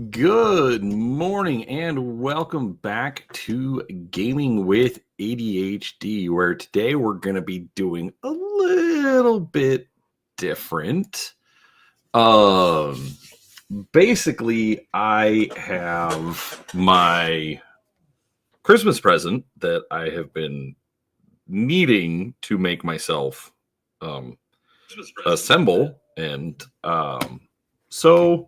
Good morning and welcome back to Gaming with ADHD, where today we're going to be doing a little bit different. Basically, I have my Christmas present that I have been needing to make myself assemble, and so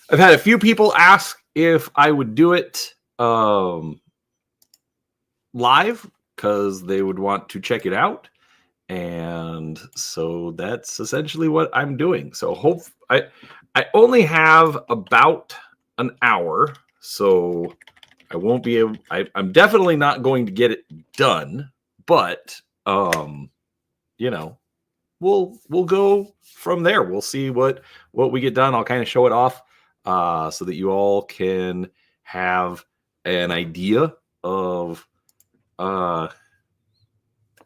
I've had a few people ask if I would do it live because they would want to check it out. And so that's essentially what I'm doing. So I only have about an hour, so I won't be able. I'm definitely not going to get it done, but we'll go from there. We'll see what we get done. I'll kind of show it off so that you all can have an idea of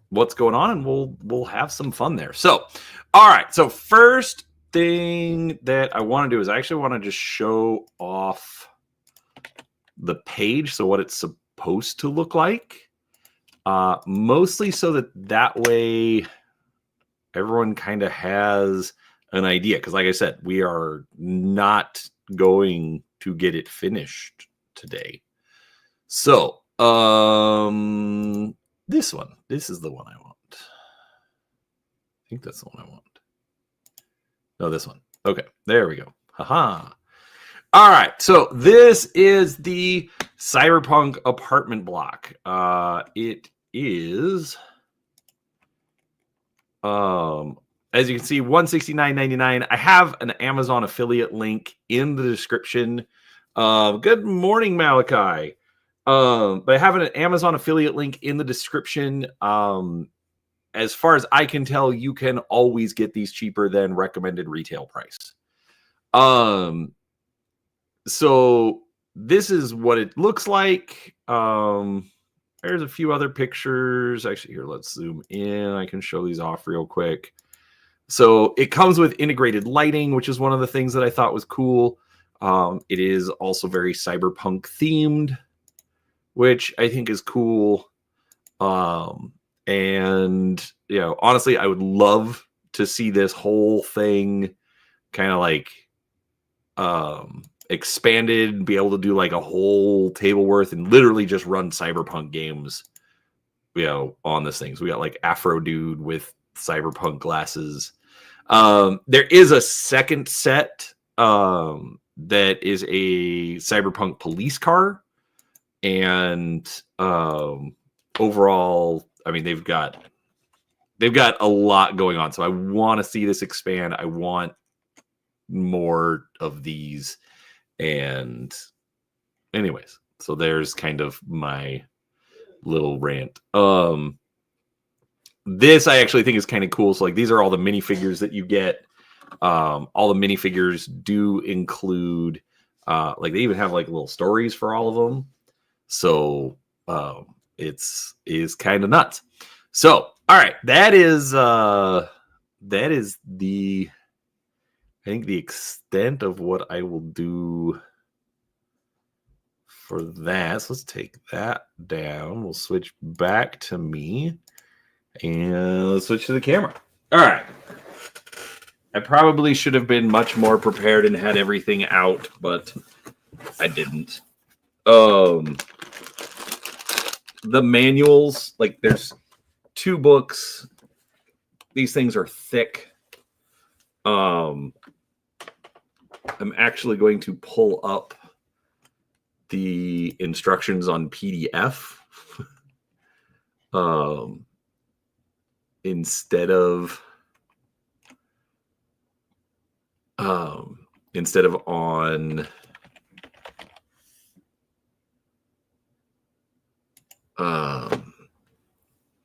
what's going on, and we'll have some fun there. So, all right. So first thing that I want to do is I actually want to just show off the page, so what it's supposed to look like, mostly so that way everyone kind of has an idea, because like I said, we are not going to get it finished today. So this is the one I want. I think that's the one I want. No, this one. Okay, there we go. Haha. All right, so this is the Cyberpunk Apartment Block. It is as you can see, $169.99. I have an Amazon affiliate link in the description. Good morning, Malachi. But I have an Amazon affiliate link in the description. As far as I can tell, you can always get these cheaper than recommended retail price. So this is what it looks like. There's a few other pictures. Actually, here, let's zoom in. I can show these off real quick. So it comes with integrated lighting, which is one of the things that I thought was cool. It is also very cyberpunk themed, which I think is cool. And, honestly, I would love to see this whole thing kind of like expanded, be able to do like a whole table worth and literally just run cyberpunk games, on this thing. So we got like Afro Dude with cyberpunk glasses. There is a second set that is a cyberpunk police car, and overall, I mean, they've got a lot going on. So I want to see this expand. I want more of these. And anyways, so there's kind of my little rant. This I actually think is kind of cool. So like these are all the minifigures that you get. All the minifigures do include like they even have like little stories for all of them. So it's kind of nuts. So all right, that is the I think the extent of what I will do for that. So let's take that down. We'll switch back to me. And let's switch to the camera. All right. I probably should have been much more prepared and had everything out, but I didn't. The manuals, like there's 2 books. These things are thick. I'm actually going to pull up the instructions on PDF instead of on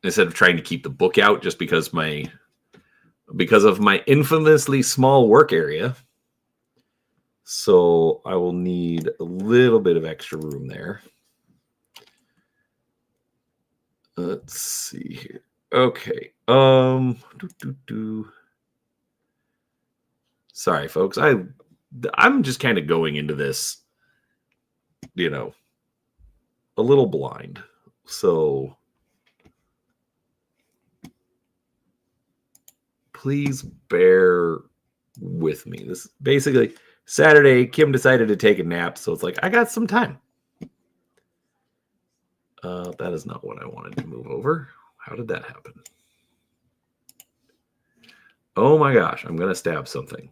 instead of trying to keep the book out, just because of my infamously small work area. So I will need a little bit of extra room there. Let's see here. Okay. Sorry, folks. I I'm just kind of going into this, a little blind. So please bear with me. This basically Saturday, Kim decided to take a nap, so it's like I got some time. That is not what I wanted to move over. How did that happen? Oh my gosh, I'm gonna stab something.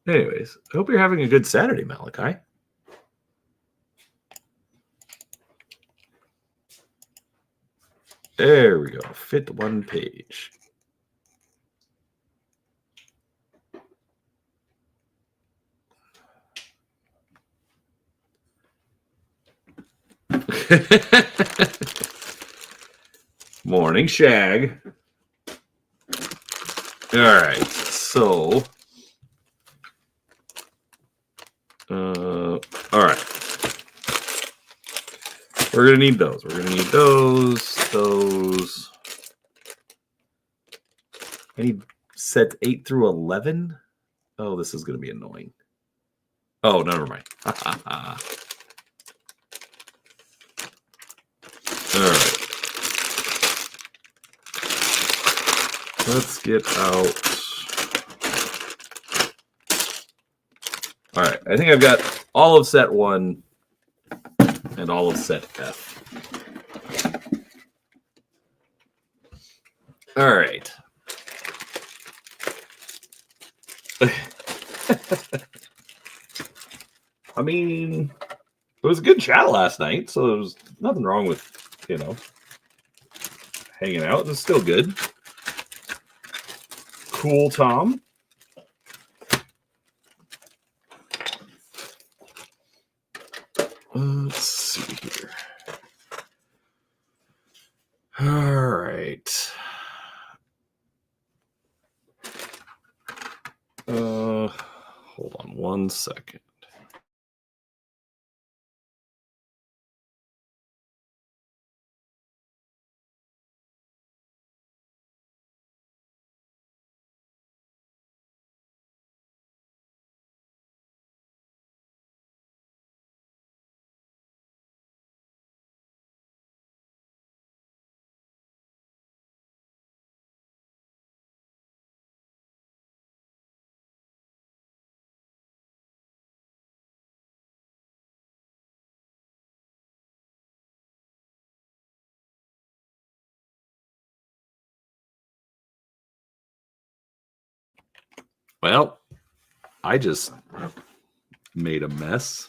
Anyways, I hope you're having a good Saturday, Malachi. There we go. Fit one page. Morning, Shag. All right, so all right, we're gonna need those. We're gonna need those. I need sets 8 through 11. Oh, this is gonna be annoying. Oh, never mind. All right. Let's get out. All right. I think I've got all of set 1 and all of set F. All right. I mean, it was a good chat last night, so there was nothing wrong with, hanging out. It was still good. Cool, Tom. Let's see here. All right. Hold on one second. Well, I just made a mess.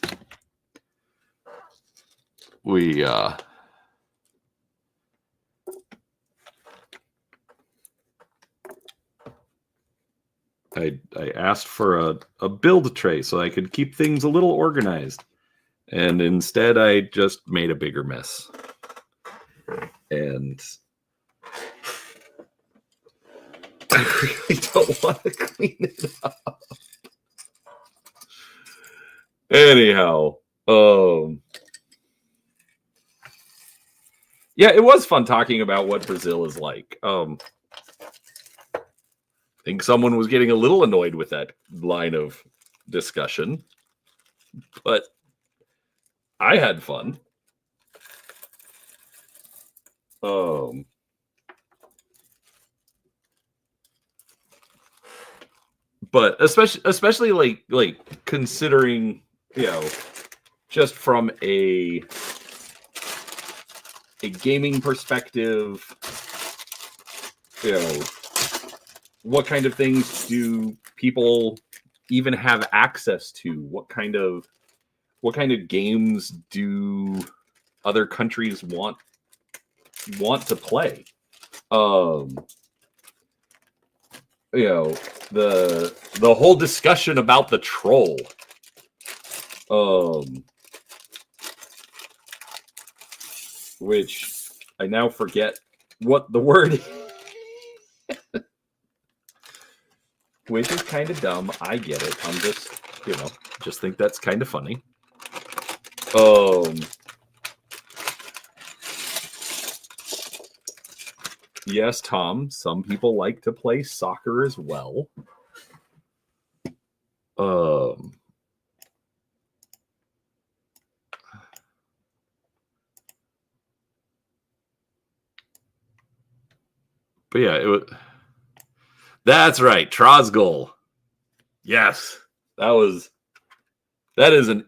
I asked for a build tray so I could keep things a little organized. And instead I just made a bigger mess. And I really don't want to clean it up. Anyhow, yeah, it was fun talking about what Brazil is like. I think someone was getting a little annoyed with that line of discussion, but I had fun. But especially like considering, just from a gaming perspective, what kind of things do people even have access to? What kind of games do other countries want to play? The whole discussion about the troll. Which I now forget what the word is. Which is kind of dumb. I get it. I'm just think that's kind of funny. Yes, Tom, some people like to play soccer as well. Um, but yeah, it was. That's right, Trosgol. Yes, that is an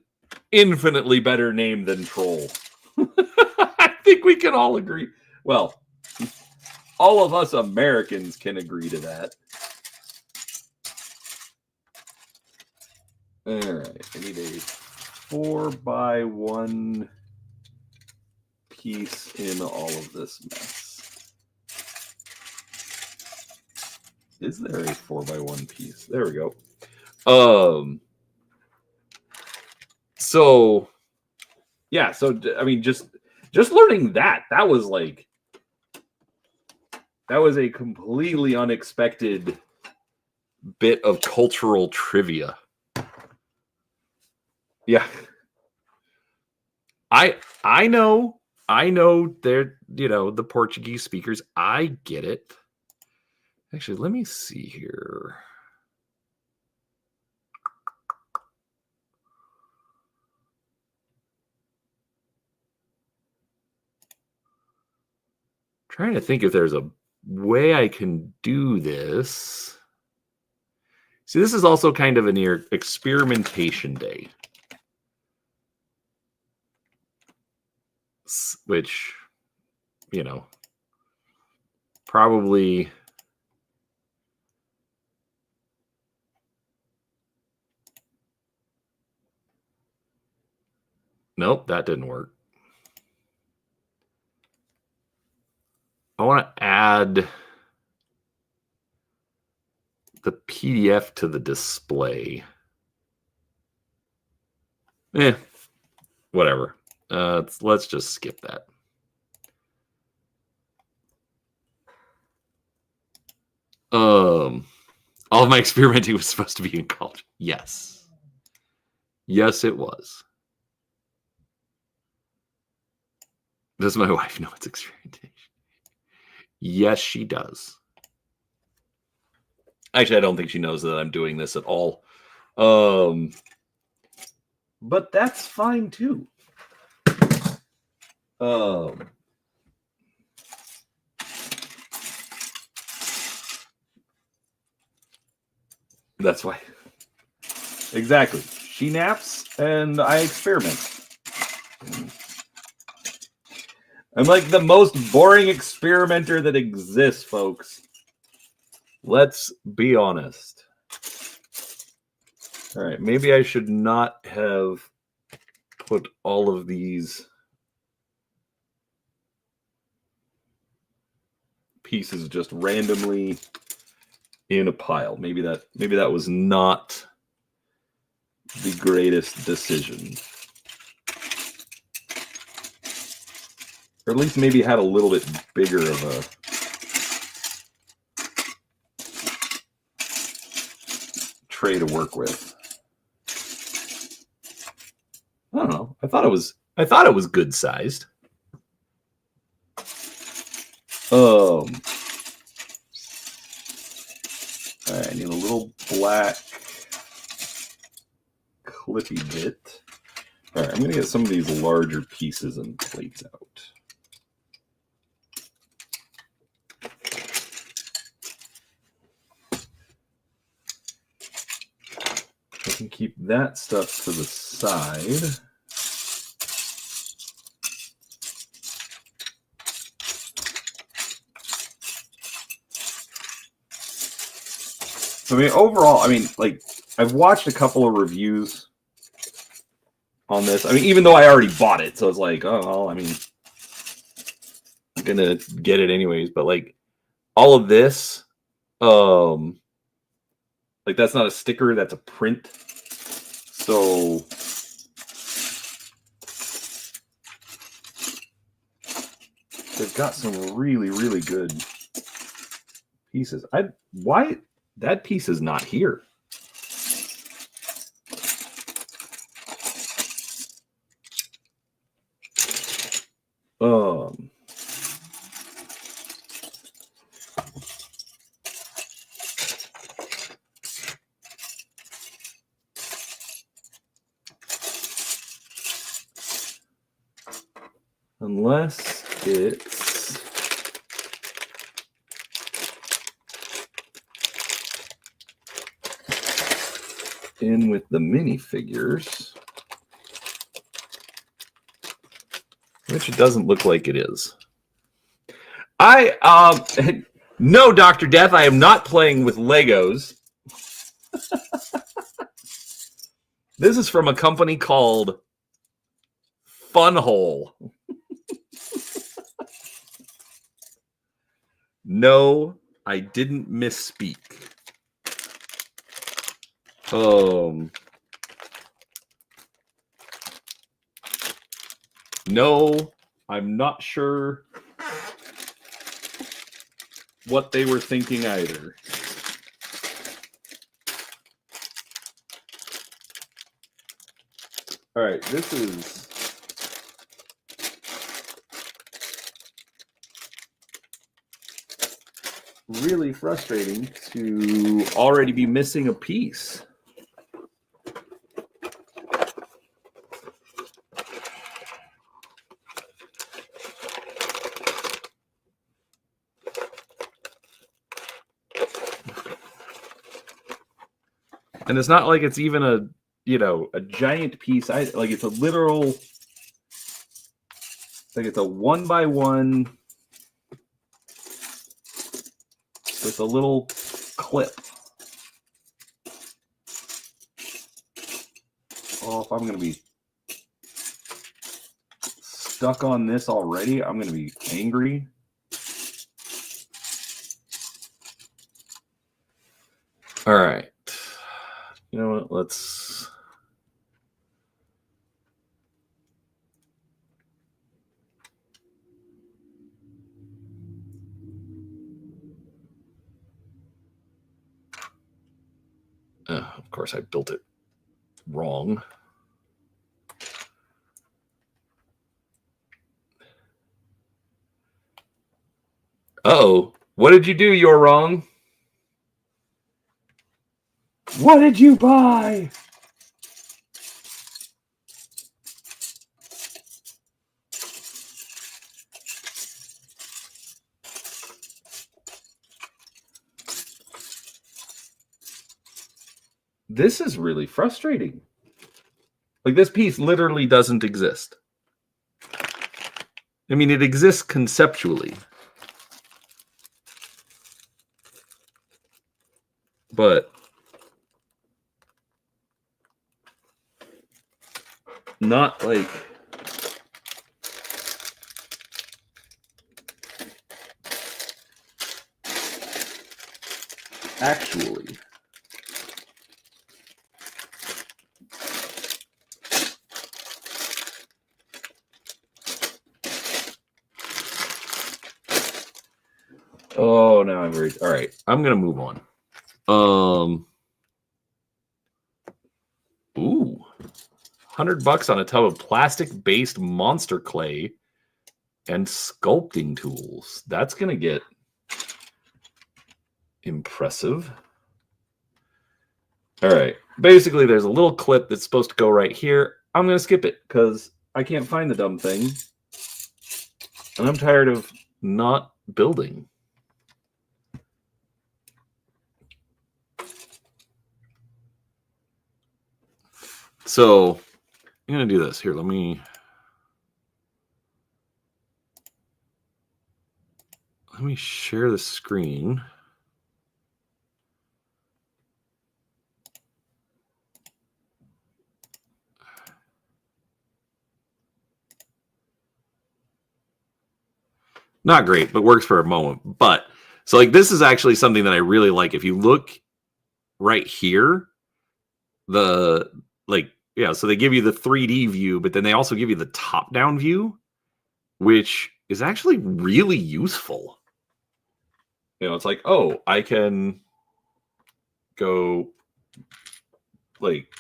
infinitely better name than Troll. I think we can all agree. Well, all of us Americans can agree to that. All right, I need a 4x1 piece in all of this mess. Is there a 4x1 piece? There we go. So yeah, so I mean, just learning that was like, that was a completely unexpected bit of cultural trivia. Yeah, I know they're, the Portuguese speakers. I get it. Actually, let me see here. Trying to think if there's a way I can do this. See, this is also kind of an experimentation day, which, probably. Nope, that didn't work. I want to add the PDF to the display. Whatever. Let's just skip that. All of my experimenting was supposed to be in college. Yes, it was. Does my wife know it's experimentation? Yes, she does. Actually, I don't think she knows that I'm doing this at all. But that's fine too. That's why. Exactly. She naps and I experiment. I'm like the most boring experimenter that exists, folks. Let's be honest. All right, maybe I should not have put all of these pieces just randomly in a pile. Maybe that was not the greatest decision. Or at least maybe had a little bit bigger of a tray to work with. I don't know. I thought it was good sized. All right, I need a little black clippy bit. All right, I'm going to get some of these larger pieces and plates out. I can keep that stuff to the side. So, I mean, overall, like, I've watched a couple of reviews on this. I mean, even though I already bought it, so it's like, oh, well, I mean, I'm gonna get it anyways. But like, all of this, like, that's not a sticker, that's a print. So they've got some really, really good pieces. Why that piece is not here? Unless it's in with the minifigures, which it doesn't look like it is. No, Dr. Death, I am not playing with Legos. This is from a company called FunWhole. No, I didn't misspeak. No, I'm not sure what they were thinking either. All right, this is really frustrating to already be missing a piece. And it's not like it's even a giant piece. Like it's a literal, like it's a 1x1 with a little clip. Oh, if I'm going to be stuck on this already, I'm going to be angry. All right. You know what? Let's... of course, I built it wrong. Uh-oh. What did you do? You're wrong. What did you buy? This is really frustrating. Like, this piece literally doesn't exist. I mean, it exists conceptually. But not like... actually. Oh, now I'm worried. All right, I'm gonna move on. Ooh, $100 on a tub of plastic-based monster clay and sculpting tools. That's gonna get impressive. All right, basically, there's a little clip that's supposed to go right here. I'm gonna skip it because I can't find the dumb thing, and I'm tired of not building. So I'm going to do this. Here, let me share the screen. Not great, but works for a moment. But so like this is actually something that I really like. If you look right here, so they give you the 3D view, but then they also give you the top-down view, which is actually really useful. It's like, oh, I can go like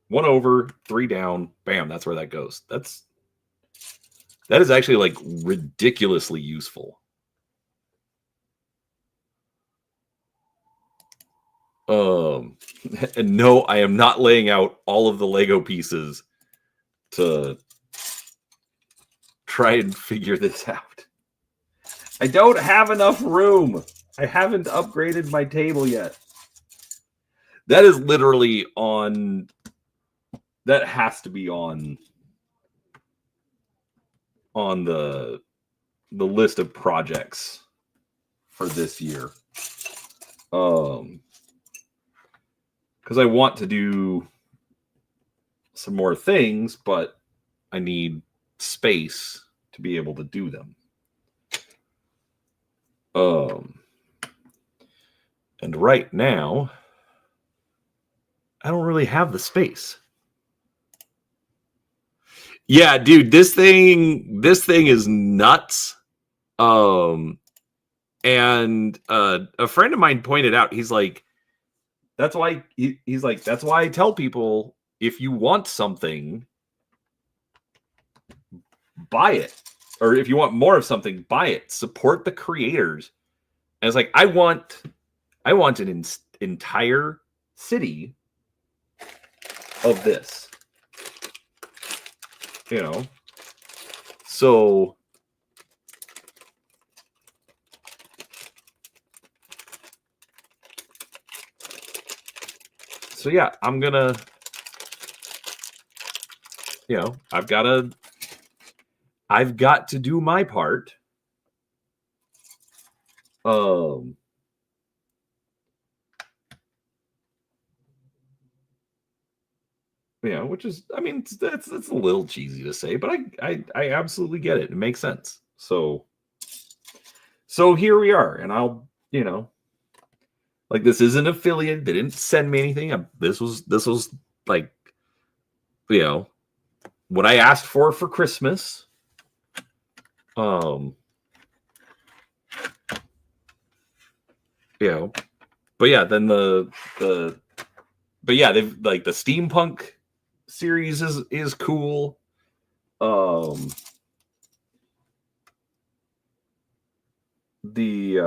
1 over, 3 down, bam, that's where that goes. That is actually like ridiculously useful. And no, I am not laying out all of the Lego pieces to try and figure this out. I don't have enough room. I haven't upgraded my table yet. That is literally on... That has to be on the list of projects for this year. Because I want to do some more things, but I need space to be able to do them. And right now, I don't really have the space. Yeah, dude, this thing is nuts. And a friend of mine pointed out, he's like, that's why he's like, that's why I tell people, if you want something, buy it. Or if you want more of something, buy it. Support the creators. And it's like, I want an entire city of this. You know? So yeah, I'm gonna, you know, I've got to do my part. Yeah, which is, I mean, that's a little cheesy to say, but I absolutely get it. It makes sense. So here we are, and I'll, you know, like, this isn't affiliate. They didn't send me anything. This was like, you know, what I asked for Christmas. You know, but yeah, then but yeah, they've, like, the steampunk series is cool. They've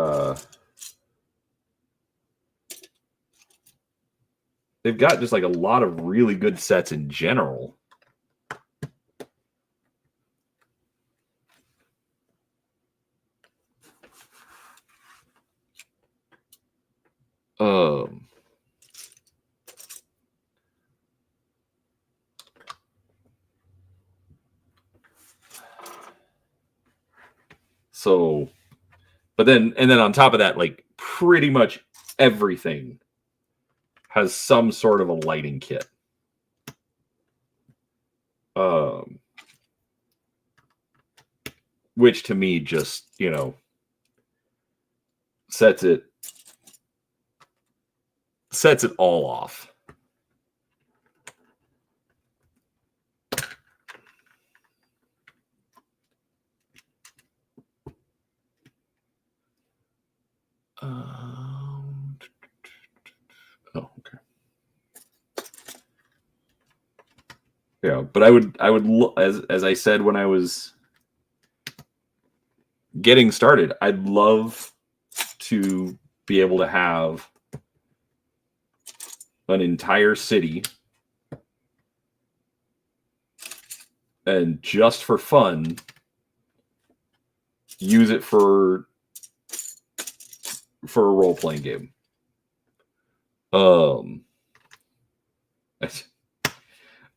got just, like, a lot of really good sets in general. So, but then on top of that, like, pretty much everything has some sort of a lighting kit. Which to me just, you know, sets it all off. Oh, okay. Yeah, but I would as I said when I was getting started, I'd love to be able to have an entire city, and just for fun, use it for a role-playing game. Oh,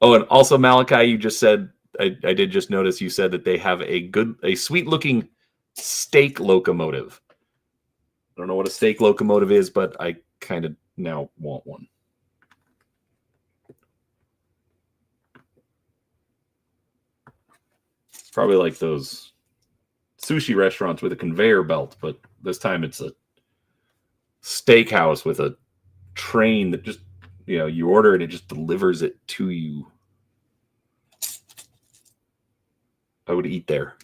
and also, Malachi, you just said, I did just notice you said that they have a sweet-looking steak locomotive. I don't know what a steak locomotive is, but I kind of now want one. It's probably like those sushi restaurants with a conveyor belt, but this time it's a steakhouse with a train that just, you know, you order it, it just delivers it to you. I would eat there.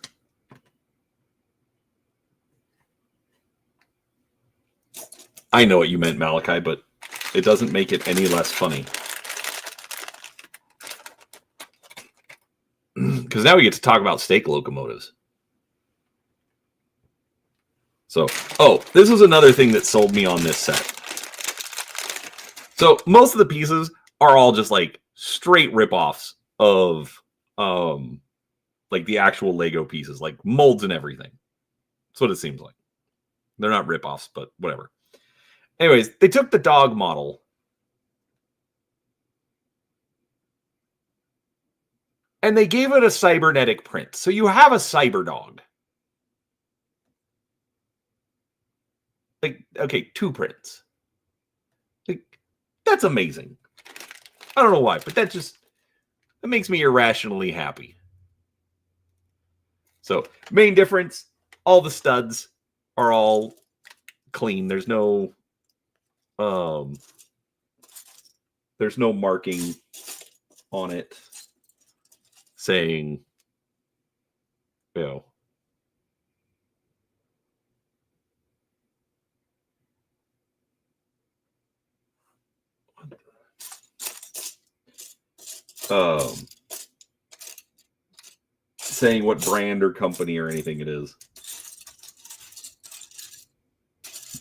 I know what you meant, Malachi, but it doesn't make it any less funny. Because now we get to talk about steak locomotives. So, this is another thing that sold me on this set. So most of the pieces are all just like straight ripoffs of like the actual Lego pieces, like molds and everything. That's what it seems like. They're not ripoffs, but whatever. Anyways, they took the dog model and they gave it a cybernetic print. So you have a cyber dog. Like, okay, 2 prints. Like, that's amazing. I don't know why, but that makes me irrationally happy. So, main difference, all the studs are all clean. There's no marking on it saying, you know, saying what brand or company or anything it is.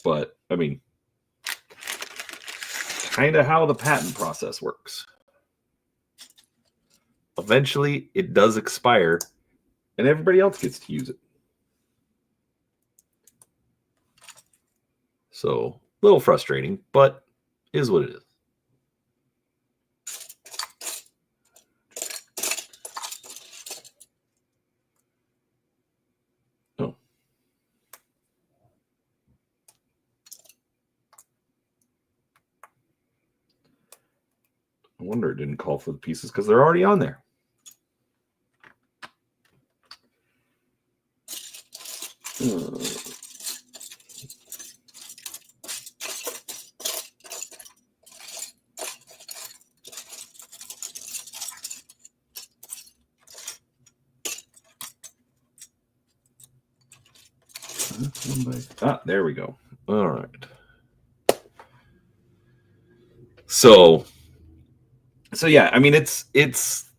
But, I mean, kind of how the patent process works. Eventually, it does expire, and everybody else gets to use it. So, a little frustrating, but is what it is. Oh. I wonder it didn't call for the pieces because they're already on there. There we go. All right. So yeah, I mean it's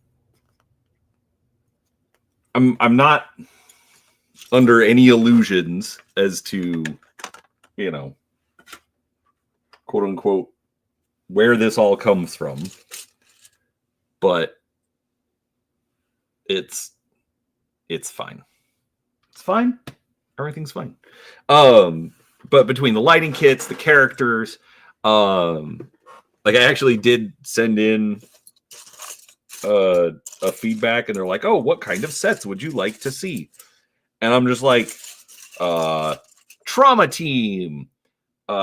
I'm not under any illusions as to, you know, quote unquote, where this all comes from, but it's fine. It's fine. Everything's fine. But between the lighting kits, the characters, like I actually did send in a feedback, and they're like, "Oh, what kind of sets would you like to see?" And I'm just like, Trauma Team, you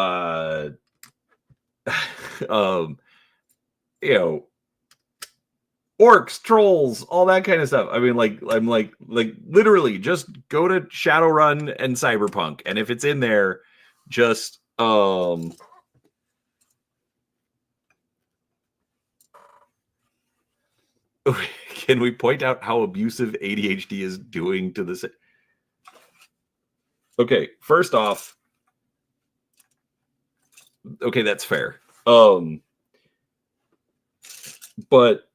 know, orcs, trolls, all that kind of stuff. I mean, I'm like literally just go to Shadowrun and Cyberpunk, and if it's in there, just can we point out how abusive ADHD is doing to this? Okay, first off, okay, that's fair. But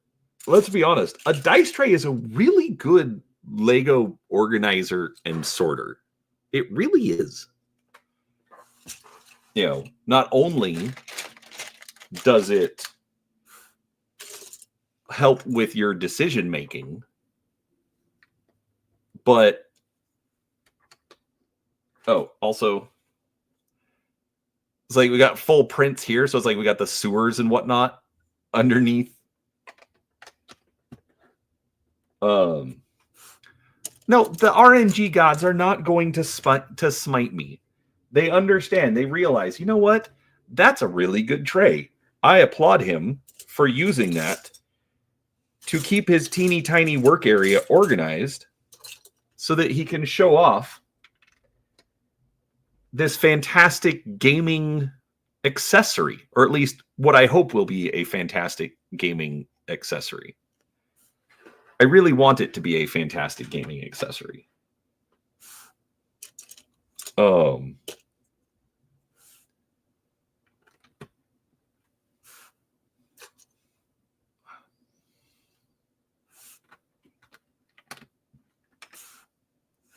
let's be honest, a dice tray is a really good Lego organizer and sorter. It really is. You know, not only does it help with your decision making, but also it's like we got full prints here, so it's like we got the sewers and whatnot underneath. No, the RNG gods are not going to smite me. They understand. They realize, you know what? That's a really good tray. I applaud him for using that to keep his teeny tiny work area organized so that he can show off this fantastic gaming accessory, or at least what I hope will be a fantastic gaming accessory. I really want it to be a fantastic gaming accessory.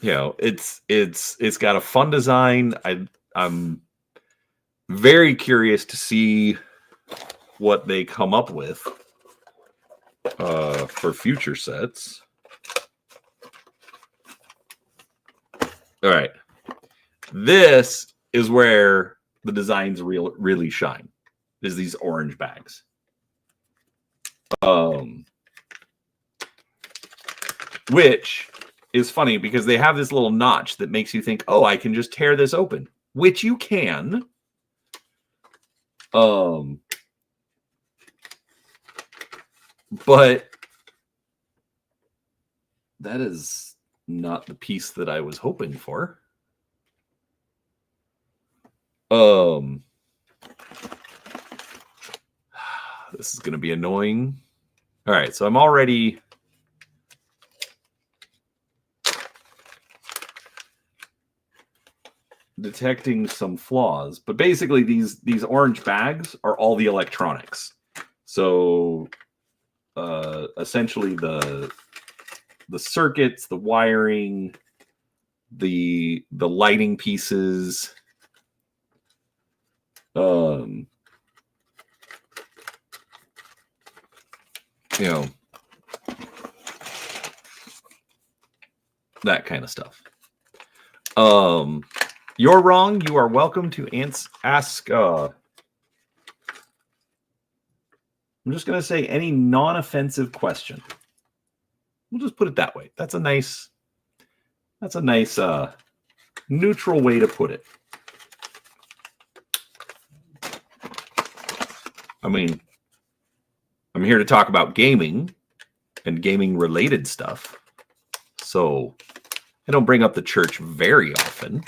You know, it's got a fun design. I'm very curious to see what they come up with for future sets. All right. This is where the designs really shine. Is these orange bags. Which is funny because they have this little notch that makes you think, oh, I can just tear this open, which you can. But that is not the piece that I was hoping for. This is going to be annoying. All right, so I'm already detecting some flaws, but basically these orange bags are all the electronics. So essentially the circuits, the wiring, the lighting pieces, you know, that kind of stuff. You're wrong. You are welcome to ask. I'm just going to say any non-offensive question. We'll just put it that way. That's a nice neutral way to put it. I mean, I'm here to talk about gaming and gaming related stuff. So I don't bring up the church very often.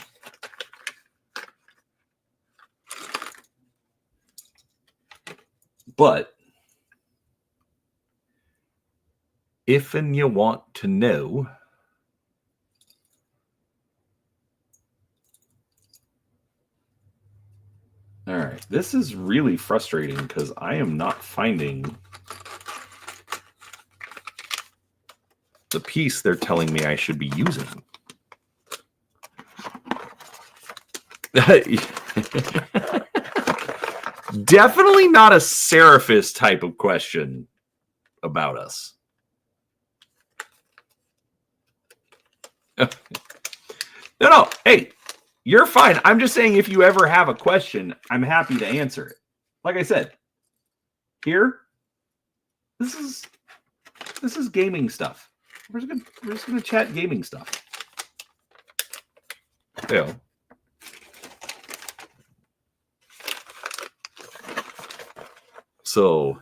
But if and you want to know, all right, this is really frustrating because I am not finding the piece they're telling me I should be using. Definitely not a Seraphis type of question about us. No. Hey, you're fine. I'm just saying if you ever have a question, I'm happy to answer it. Like I said, here, this is gaming stuff. We're just gonna chat gaming stuff. Yeah. So,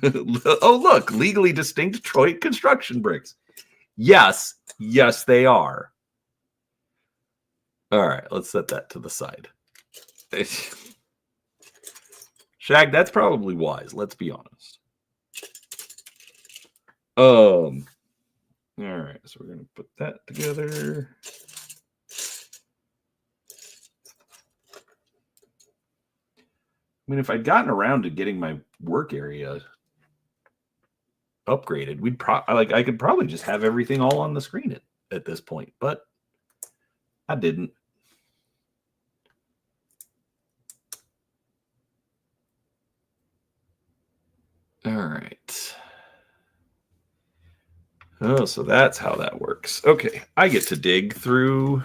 oh look, legally distinct Detroit construction bricks. Yes, they are. All right, let's set that to the side. Shag, that's probably wise. Let's be honest. All right, so we're gonna put that together. I mean, if I'd gotten around to getting my work area upgraded, I could probably just have everything all on the screen at this point, but I didn't. All right. Oh, so that's how that works. Okay, I get to dig through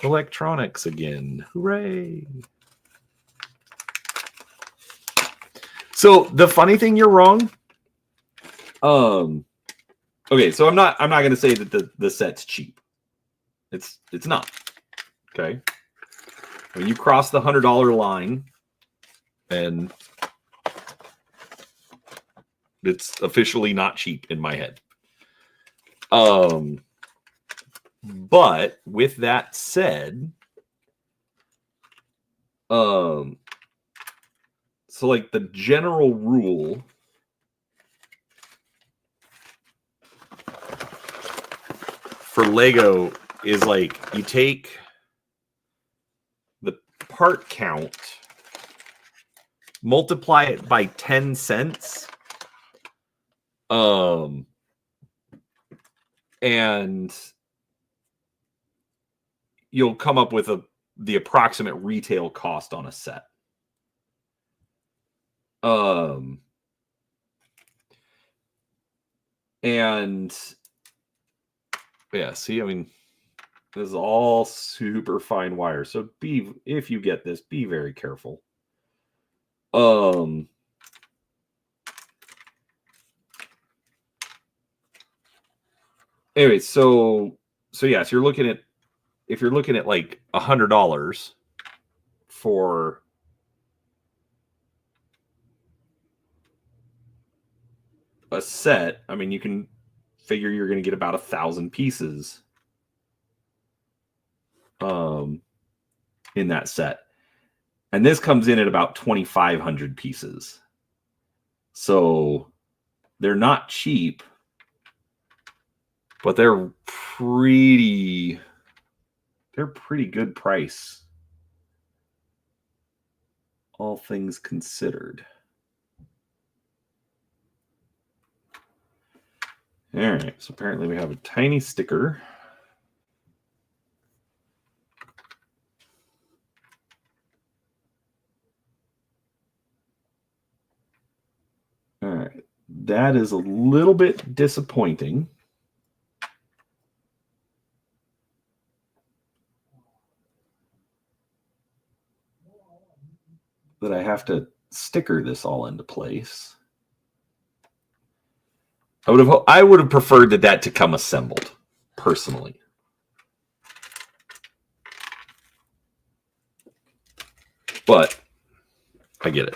electronics again. Hooray! So the funny thing, you're wrong. Okay, so I'm not going to say that the set's cheap. It's not. Okay. When you cross the $100 line, and it's officially not cheap in my head. But with that said, so like the general rule for Lego is like you take the part count, multiply it by 10 cents, and you'll come up with the approximate retail cost on a set. And Yeah, see, I mean, this is all super fine wire. So if you get this, be very careful. Anyway, so yes, if you're looking at like $100 for a set, I mean, you can figure you're going to get about 1,000 pieces in that set. And this comes in at about 2,500 pieces. So they're not cheap, but they're pretty good price, all things considered. All right, so apparently we have a tiny sticker. All right, that is a little bit disappointing. That I have to sticker this all into place. I would have preferred that to come assembled, personally. But I get it.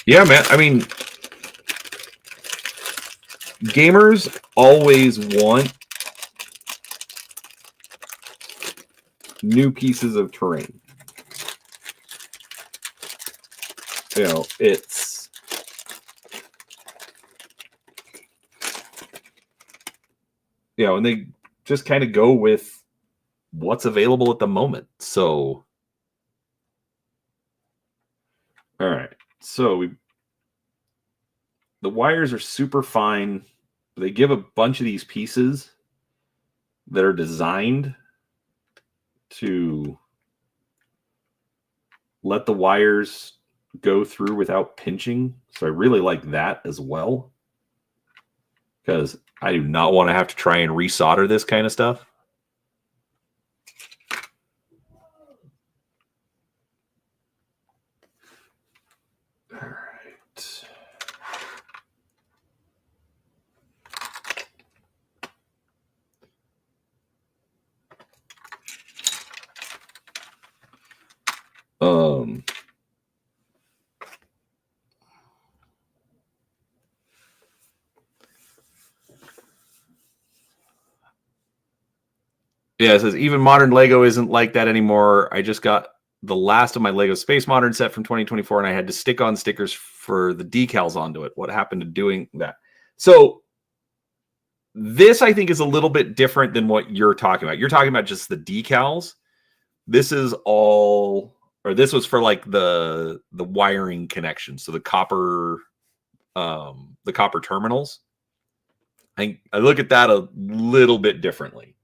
Yeah, man. I mean, gamers always want new pieces of terrain. You know, it's and they just kind of go with what's available at the moment. So, all right. So the wires are super fine. They give a bunch of these pieces that are designed to let the wires go through without pinching. So I really like that as well, because I do not want to have to try and resolder this kind of stuff. All right. Yeah, it says even modern Lego isn't like that anymore. I just got the last of my Lego Space Modern set from 2024, and I had to stick on stickers for the decals onto it. What happened to doing that? So this, I think, is a little bit different than what you're talking about. You're talking about just the decals. This is all, or this was for like the wiring connection. So the copper terminals. I look at that a little bit differently.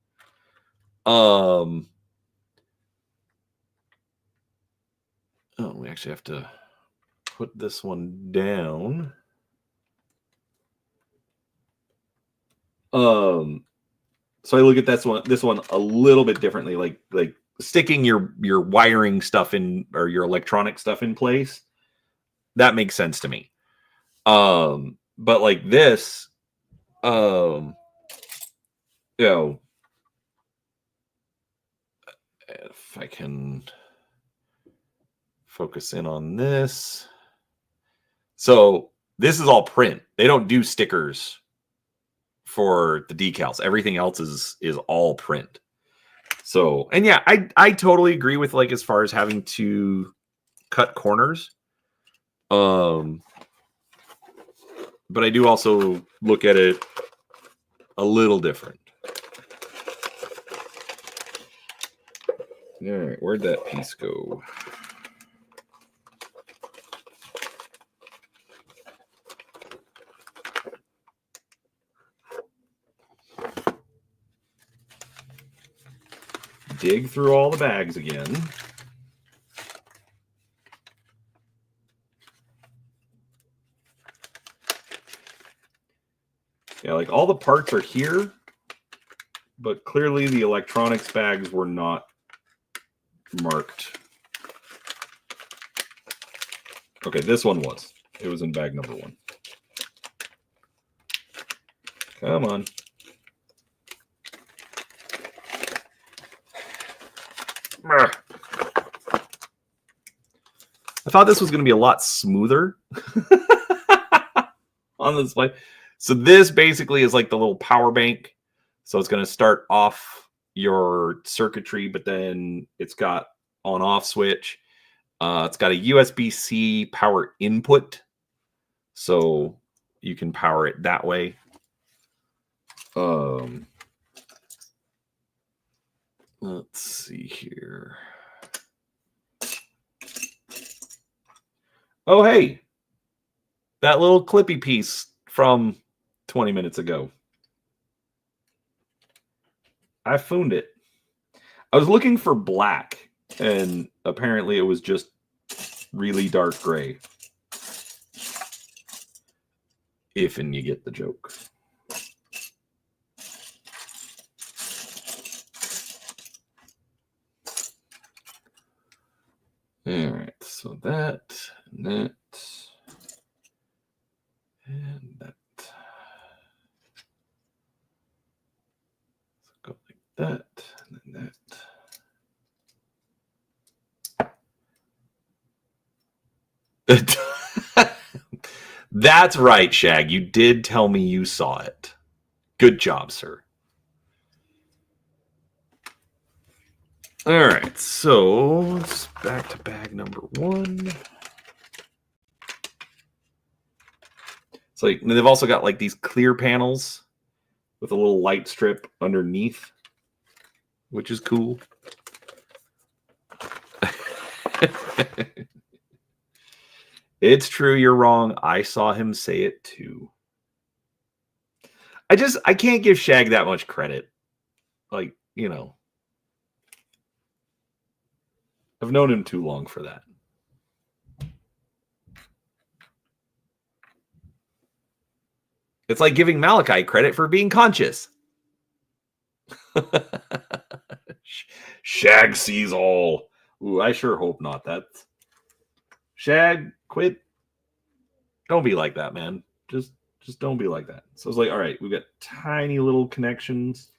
Oh, we actually have to put this one down. So I look at this one a little bit differently, like sticking your wiring stuff in, or your electronic stuff in place. That makes sense to me. But like this, if I can focus in on this. So this is all print. They don't do stickers for the decals. Everything else is all print. So, and yeah, I totally agree with, like, as far as having to cut corners. But I do also look at it a little different. All right, where'd that piece go? dig through all the bags again. Yeah, like all the parts are here, but clearly the electronics bags were not marked. Okay, this one was. It was in bag number 1. Come on. I thought this was going to be a lot smoother on the display. So this basically is like the little power bank. So it's going to start off your circuitry, but then it's got on-off switch. It's got a USB-C power input, so you can power it that way. Let's see here. Oh, hey, that little clippy piece from 20 minutes ago. I found it. I was looking for black, and apparently it was just really dark gray. If and you get the joke. All right, so that, and that, and that. So go like that, and then that. That's right, Shag. You did tell me you saw it. Good job, sir. All right, so let's back to bag number 1. It's like they've also got like these clear panels with a little light strip underneath, which is cool. It's true, you're wrong. I saw him say it too. I can't give Shag that much credit. Like, you know. I've known him too long for that. It's like giving Malachi credit for being conscious. Shag sees all. Ooh, I sure hope not. That's Shag, quit. Don't be like that, man. Just don't be like that. So it's like, all right, we've got tiny little connections.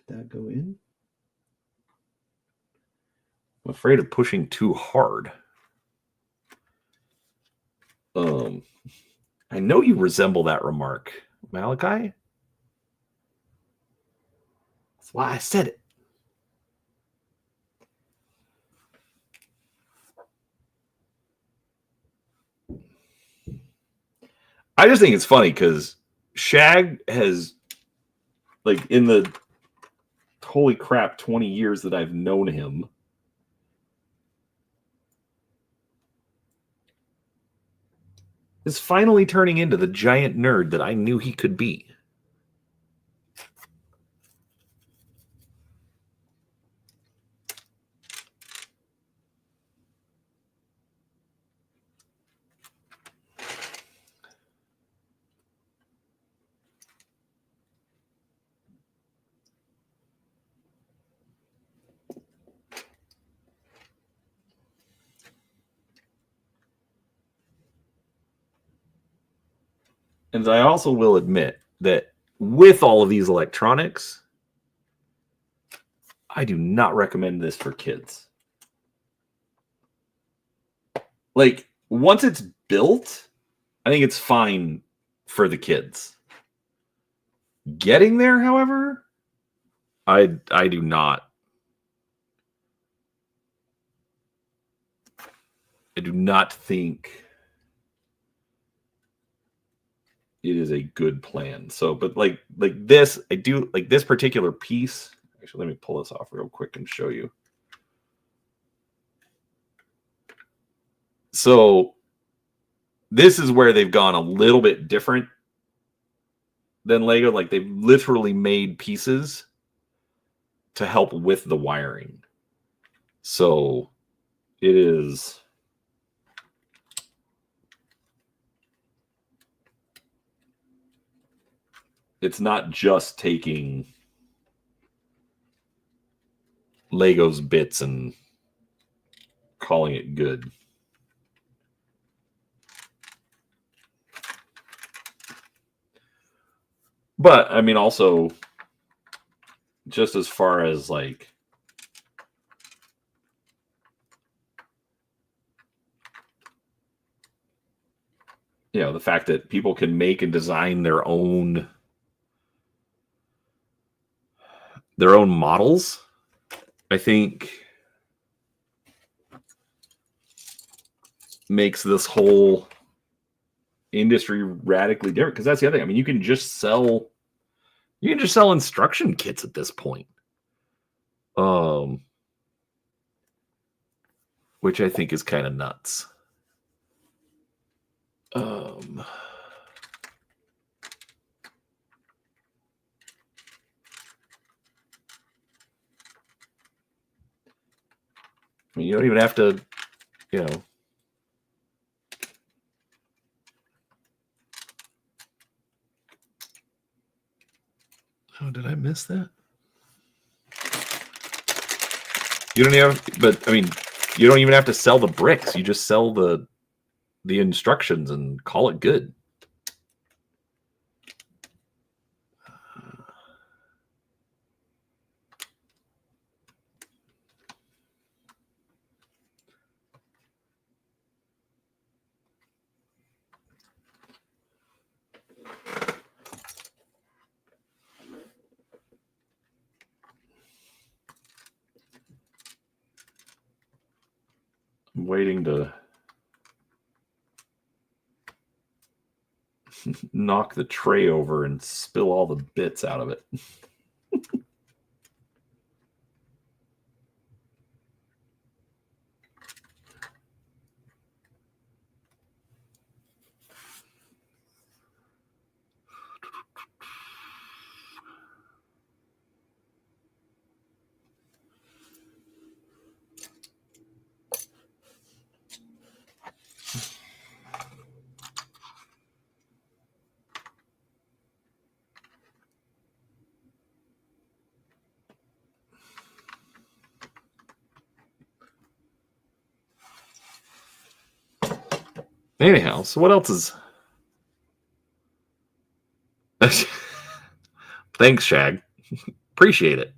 Did that go in? I'm afraid of pushing too hard. I know you resemble that remark, Malachi. That's why I said it. I just think it's funny because Shag has, like, in the holy crap 20 years that I've known him, is finally turning into the giant nerd that I knew he could be. And I also will admit that with all of these electronics, I do not recommend this for kids. Like, once it's built, I think it's fine for the kids. Getting there, however, I do not. I do not think it is a good plan. So, but like this, I do like this particular piece. Actually, let me pull this off real quick and show you. So this is where they've gone a little bit different than Lego. Like they've literally made pieces to help with the wiring. So it is. It's not just taking Lego's bits and calling it good. But I mean, also, just as far as like, you know, the fact that people can make and design their own models, I think makes this whole industry radically different. Because that's the other thing. I mean, you can just sell instruction kits at this point. Which I think is kind of nuts. I mean, you don't even have to, you know. Oh, did I miss that? You don't even have, but I mean, you don't even have to sell the bricks. You just sell the instructions and call it good. I'm waiting to knock the tray over and spill all the bits out of it. Anyhow, so what else is... Thanks, Shag. Appreciate it.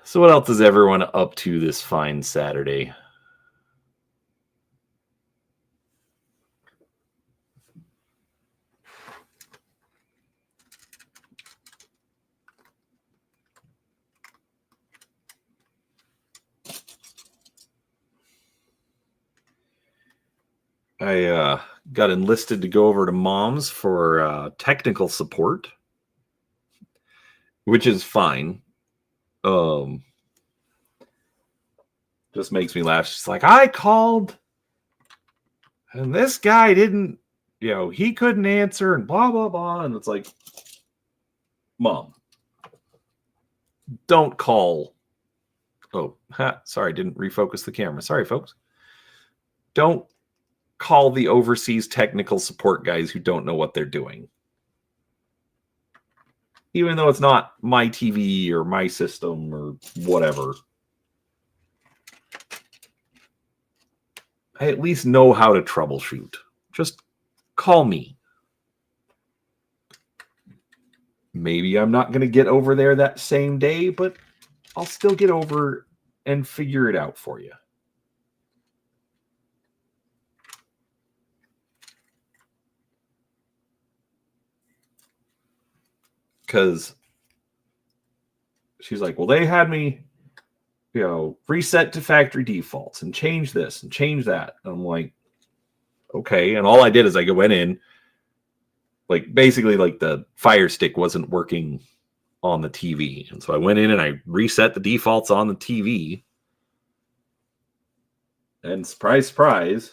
So what else is everyone up to this fine Saturday? I got enlisted to go over to Mom's for technical support, which is fine. Just makes me laugh. She's like, I called, and this guy didn't, he couldn't answer, and blah, blah, blah. And it's like, Mom, don't call. Oh, sorry, didn't refocus the camera. Sorry, folks. Don't call the overseas technical support guys who don't know what they're doing. Even though it's not my TV or my system or whatever. I at least know how to troubleshoot. Just call me. Maybe I'm not going to get over there that same day, but I'll still get over and figure it out for you. Because she's like, well, they had me, reset to factory defaults and change this and change that. And I'm like, okay. And all I did is I went in, like basically like the Fire Stick wasn't working on the TV. And so I went in and I reset the defaults on the TV. And surprise, surprise,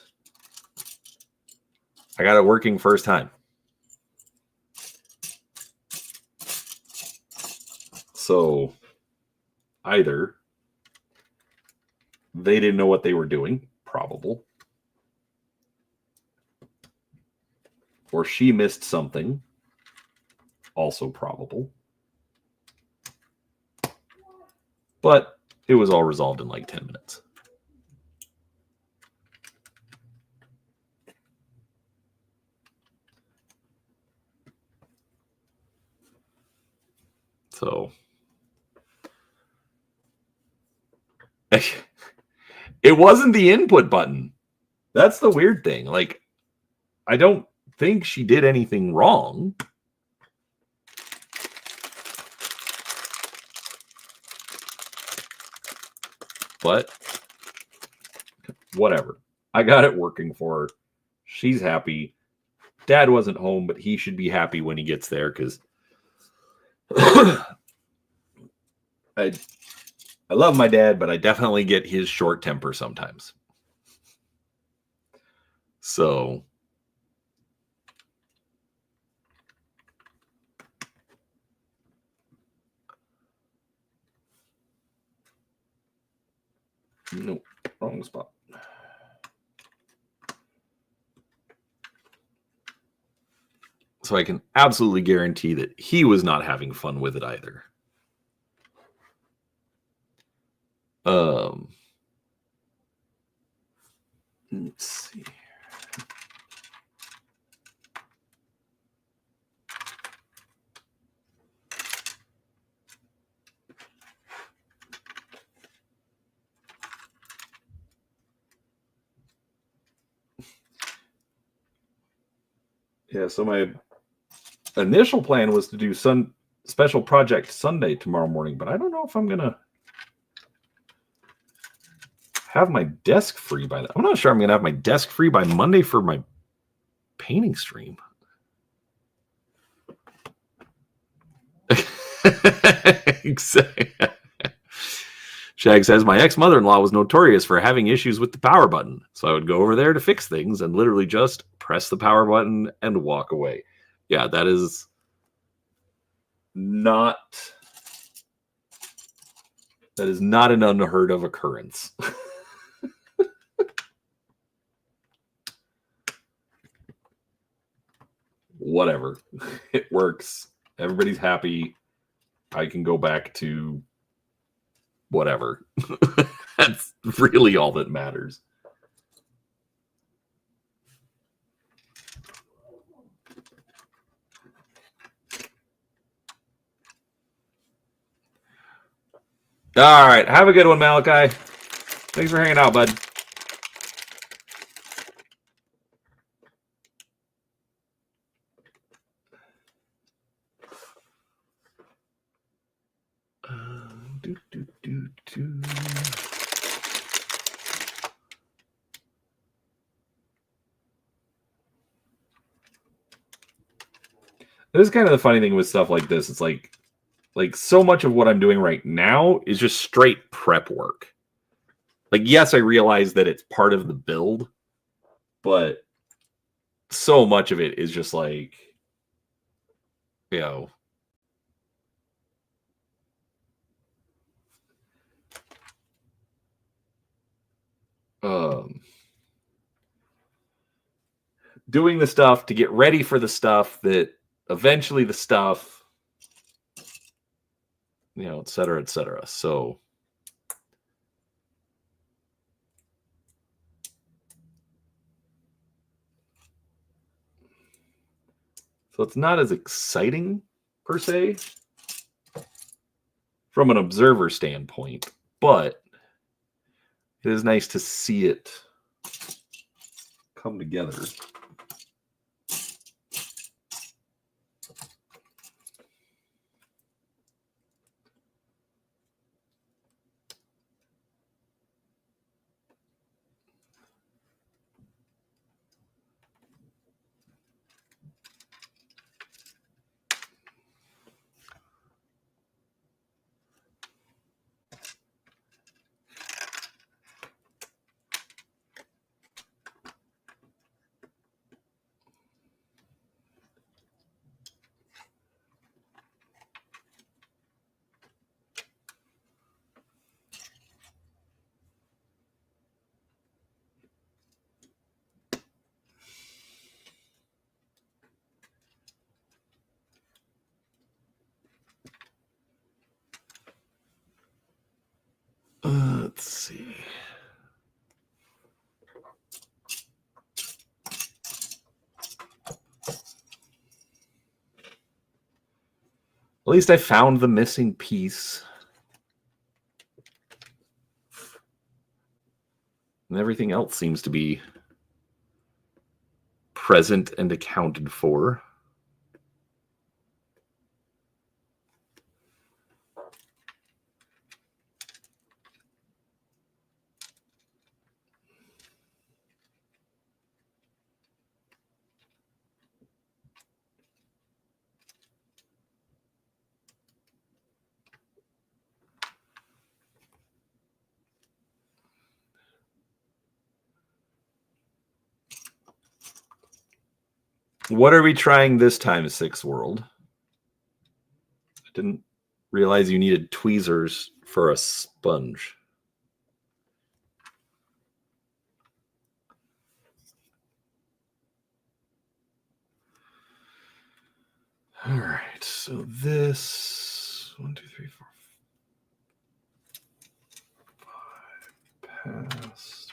I got it working first time. So either they didn't know what they were doing, probable, or she missed something, also probable. But it was all resolved in like 10 minutes. So it wasn't the input button. That's the weird thing. Like, I don't think she did anything wrong. But whatever. I got it working for her. She's happy. Dad wasn't home, but he should be happy when he gets there because I love my dad, but I definitely get his short temper sometimes. So nope, wrong spot. So I can absolutely guarantee that he was not having fun with it either. Let's see. Yeah, so my initial plan was to do special project Sunday tomorrow morning, but I don't know if I'm gonna have my desk free by that. I'm not sure I'm gonna have my desk free by Monday for my painting stream. Exactly. Shag says, my ex-mother-in-law was notorious for having issues with the power button. So I would go over there to fix things and literally just press the power button and walk away. Yeah, that is not an unheard of occurrence. Whatever. It works. Everybody's happy. I can go back to whatever. That's really all that matters. All right. Have a good one, Malachi. Thanks for hanging out, bud. This is kind of the funny thing with stuff like this. It's like so much of what I'm doing right now is just straight prep work. Like, yes, I realize that it's part of the build, but so much of it is just like, you know, doing the stuff to get ready for the stuff that eventually the stuff, you know, et cetera, et cetera. So it's not as exciting per se from an observer standpoint, but it is nice to see it come together. At least I found the missing piece. And everything else seems to be present and accounted for. What are we trying this time, Sixth World? I didn't realize you needed tweezers for a sponge. All right, so this 1, 2, 3, 4, 5 pass.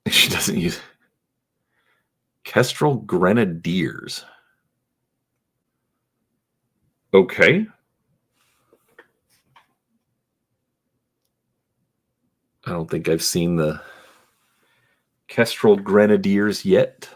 She doesn't use Kestrel Grenadiers. Okay. I don't think I've seen the Kestrel Grenadiers yet.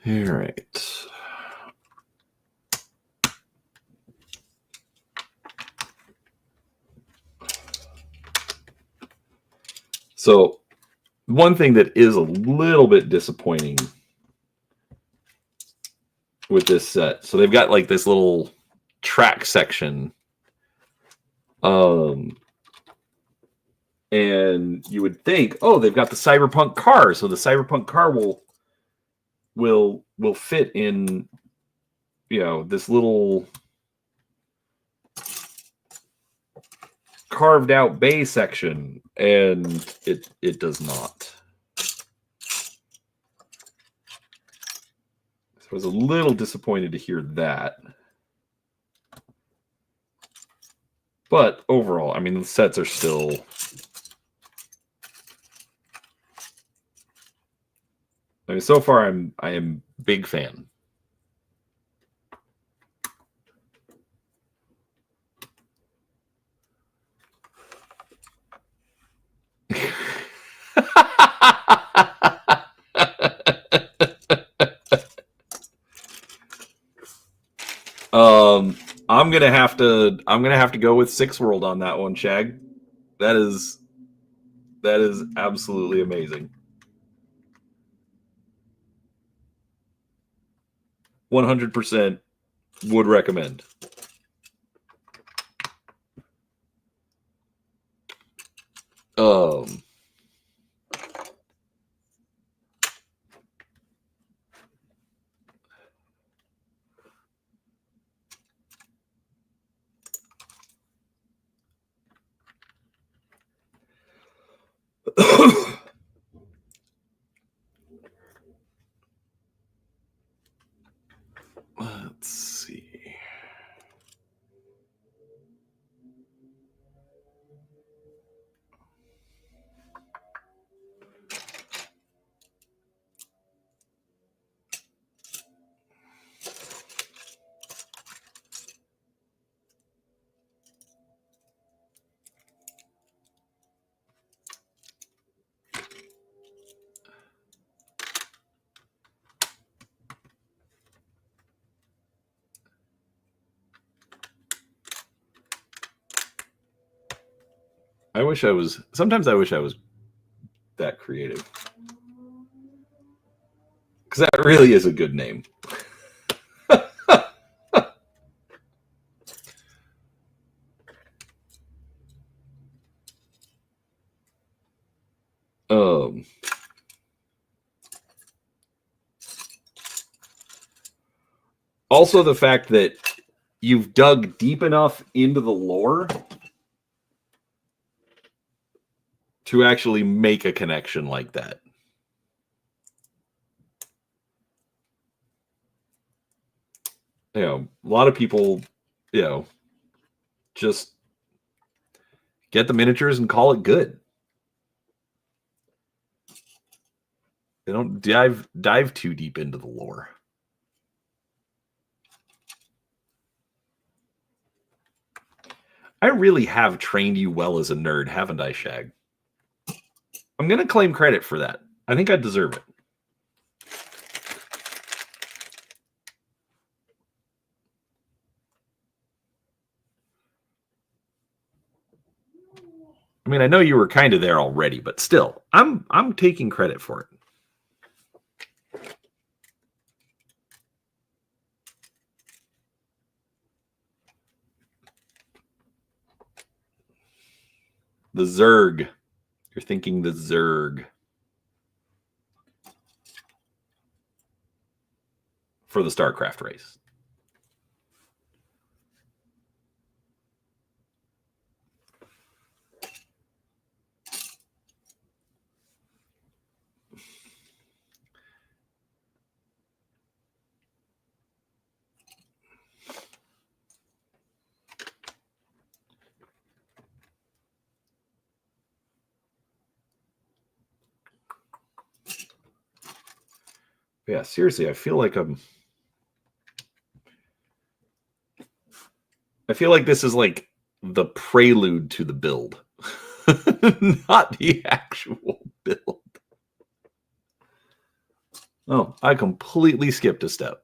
All right. So one thing that is a little bit disappointing with this set, so they've got like this little track section, and you would think, oh, they've got the cyberpunk car, so the cyberpunk car will fit in, you know, this little carved out bay section, and it does not. So I was a little disappointed to hear that. But overall, I mean, the sets are still... I mean, so far I am big fan. I'm gonna have to go with Six World on that one, Shag. That is absolutely amazing. 100% would recommend. Let's see. Sometimes I wish I was that creative. Because that really is a good name. Also, the fact that you've dug deep enough into the lore to actually make a connection like that. You know, a lot of people, you know, just get the miniatures and call it good. They don't dive too deep into the lore. I really have trained you well as a nerd, haven't I, Shag? I'm going to claim credit for that. I think I deserve it. I mean, I know you were kind of there already, but still, I'm taking credit for it. The Zerg. You're thinking the Zerg. For the StarCraft race. Yeah, seriously, I feel like this is like the prelude to the build, not the actual build. Oh, I completely skipped a step.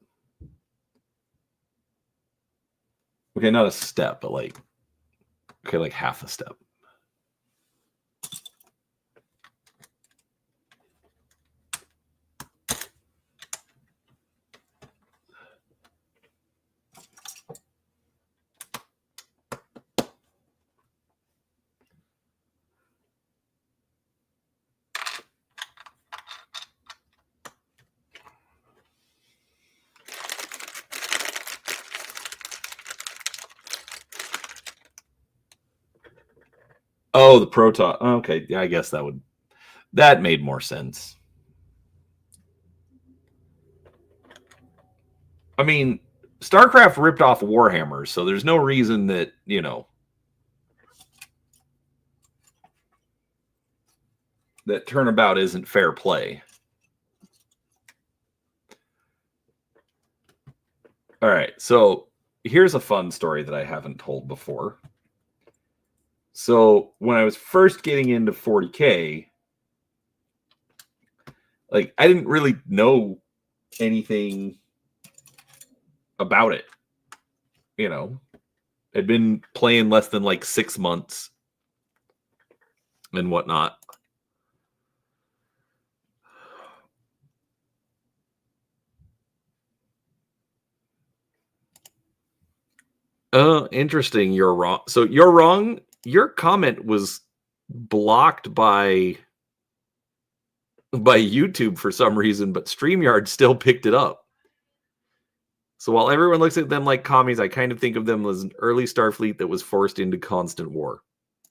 Okay, not a step, but like half a step. Oh, the Protoss. Okay, yeah, I guess that made more sense. I mean, StarCraft ripped off Warhammer, so there's no reason that, you know, that turnabout isn't fair play. All right, so here's a fun story that I haven't told before. So when I was first getting into 40K, like I didn't really know anything about it. You know, I'd been playing less than like 6 months and whatnot. Oh, interesting. You're wrong. So you're wrong. Your comment was blocked by YouTube for some reason, but StreamYard still picked it up. So while everyone looks at them like commies, I kind of think of them as an early Starfleet that was forced into constant war.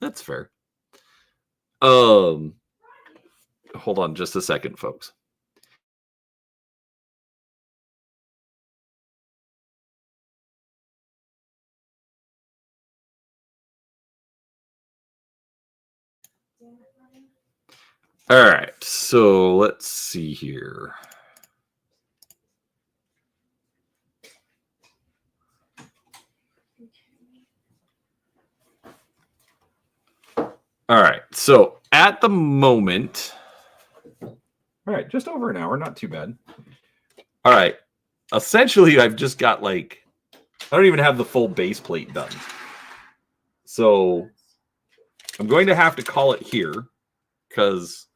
That's fair. Hold on just a second, folks. All right, so let's see here. All right, so at the moment, all right, just over an hour, not too bad. All right, essentially, I've just got like, I don't even have the full base plate done. So I'm going to have to call it here because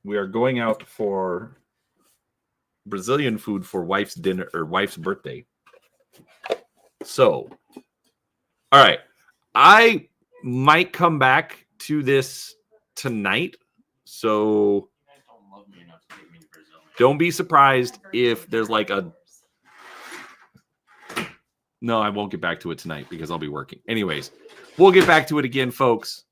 we are going out for Brazilian food for wife's dinner or wife's birthday. So, all right, I might come back to this tonight. So don't be surprised if there's like a... No, I won't get back to it tonight because I'll be working. Anyways, we'll get back to it again, folks.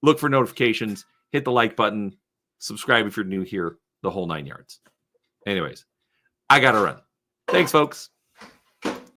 Look for notifications, hit the like button, subscribe if you're new here, the whole 9 yards. Anyways, I gotta run. Thanks, folks.